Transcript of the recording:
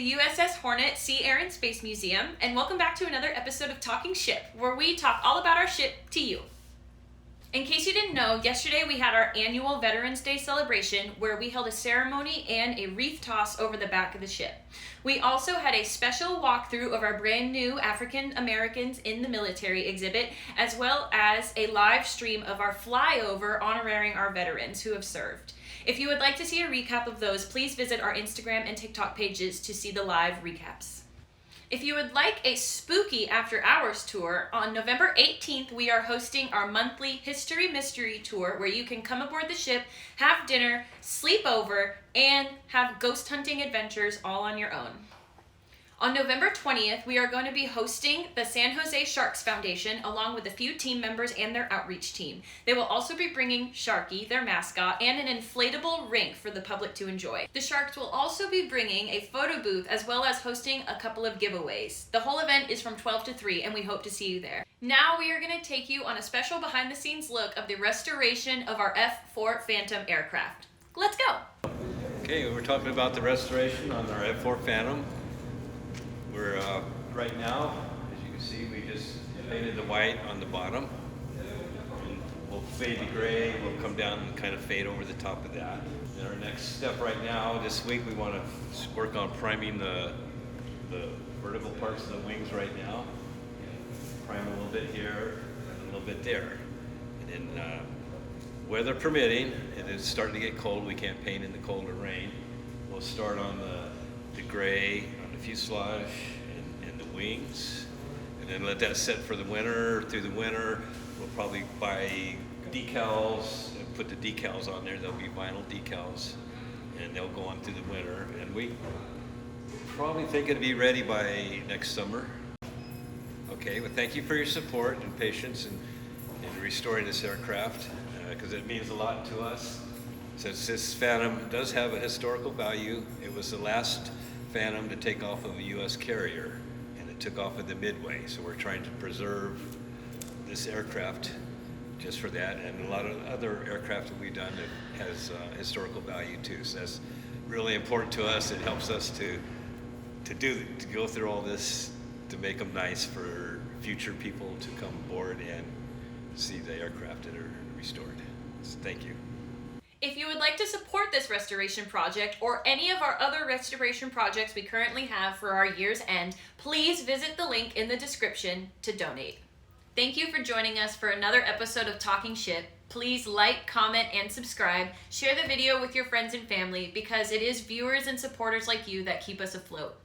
the USS Hornet Sea, Air, and Space Museum, and welcome back to another episode of Talking Ship, where we talk all about our ship to you. In case you didn't know, yesterday we had our annual Veterans Day celebration where we held a ceremony and a wreath toss over the back of the ship. We also had a special walkthrough of our brand new African Americans in the Military exhibit, as well as a live stream of our flyover honoring our veterans who have served. If you would like to see a recap of those, please visit our Instagram and TikTok pages to see the live recaps. If you would like a spooky after hours tour, on November 18th, we are hosting our monthly History Mystery Tour where you can come aboard the ship, have dinner, sleep over, and have ghost hunting adventures all on your own. On November 20th, we are going to be hosting the San Jose Sharks Foundation along with a few team members and their outreach team. They will also be bringing Sharky, their mascot, and an inflatable rink for the public to enjoy. The Sharks will also be bringing a photo booth as well as hosting a couple of giveaways. The whole event is from 12 to 3 and we hope to see you there. Now we are going to take you on a special behind the scenes look of the restoration of our F-4 Phantom aircraft. Let's go! Okay, we're talking about the restoration on our F-4 Phantom. We're right now, as you can see, we just painted the white on the bottom. And we'll fade to gray, we'll come down and kind of fade over the top of that. And our next step right now, this week, we want to work on priming the vertical parts of the wings right now. Prime a little bit here and a little bit there. And then weather permitting, it is starting to get cold, we can't paint in the cold or rain. We'll start on the gray, fuselage and the wings, and then let that set for the winter. Through the winter, we'll probably buy decals and put the decals on there. They'll be vinyl decals, and they'll go on through the winter. And we probably think it'll be ready by next summer. Okay, well, thank you for your support and patience in restoring this aircraft, because it means a lot to us. Since this Phantom does have a historical value, it was the last Phantom to take off of a U.S. carrier, and it took off at the Midway. So we're trying to preserve this aircraft just for that, and a lot of other aircraft that we've done that has historical value too. So that's really important to us. It helps us to go through all this to make them nice for future people to come aboard and see the aircraft that are restored. So thank you. If you would like to support this restoration project or any of our other restoration projects we currently have for our year's end, please visit the link in the description to donate. Thank you for joining us for another episode of Talking Ship. Please like, comment, and subscribe. Share the video with your friends and family because it is viewers and supporters like you that keep us afloat.